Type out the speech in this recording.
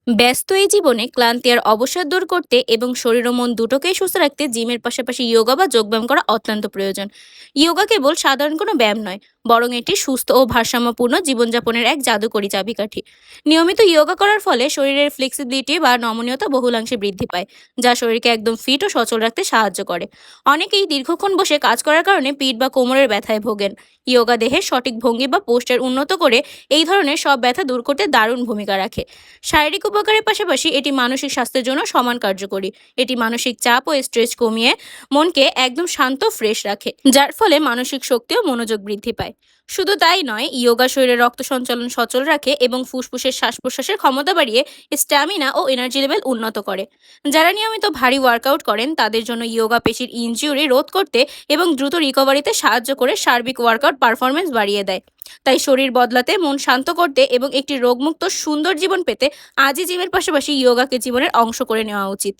ব্যস্ত এই জীবনে ক্লান্তি আর অবসাদ দূর করতে এবং শরীর ও মন দুটোকেই সুস্থ রাখতে জিমের পাশাপাশি যোগা বা যোগব্যায়াম করা অত্যন্ত প্রয়োজন। যোগা কেবল সাধারণ কোনো ব্যায়াম নয়, বরং এটি সুস্থ ও ভারসাম্যপূর্ণ জীবনযাপনের এক জাদুকরী চাবিকাঠি। নিয়মিত যোগা করার ফলে শরীরের ফ্লেক্সিবিলিটি বা নমনীয়তা বহুলাংশে বৃদ্ধি পায়, যা শরীরকে একদম ফিট ও সচল রাখতে সাহায্য করে। অনেকেই দীর্ঘক্ষণ বসে কাজ করার কারণে পিঠ বা কোমরের ব্যথায় ভোগেন। যোগা দেহের সঠিক ভঙ্গি বা পোস্টার উন্নত করে এই ধরনের সব ব্যথা দূর করতে দারুণ ভূমিকা রাখে। শারীরিক উপকারের পাশাপাশি এটি মানসিক স্বাস্থ্যের জন্য সমান কার্যকরী। এটি মানসিক চাপ ও স্ট্রেস কমিয়ে মনকে একদম শান্ত ফ্রেশ রাখে, যার ফলে মানসিক শক্তি ও মনোযোগ বৃদ্ধি পায়। শুধু তাই নয়, যোগা শরীরে রক্ত সঞ্চালন সচল রাখে এবং ফুসফুসের শ্বাস প্রশ্বাসের ক্ষমতা বাড়িয়ে স্ট্যামিনা ও এনার্জি লেভেল উন্নত করে। যারা নিয়মিত ভারী ওয়ার্কআউট করেন তাদের জন্য যোগা পেশির ইনজুরি রোধ করতে এবং দ্রুত রিকভারিতে সাহায্য করে সার্বিক ওয়ার্কআউট পারফরমেন্স বাড়িয়ে দেয়। তাই শরীর বদলাতে, মন শান্ত করতে এবং একটি রোগমুক্ত সুন্দর জীবন পেতে আজই জিমের পাশাপাশি যোগাকে জীবনের অংশ করে নেওয়া উচিত।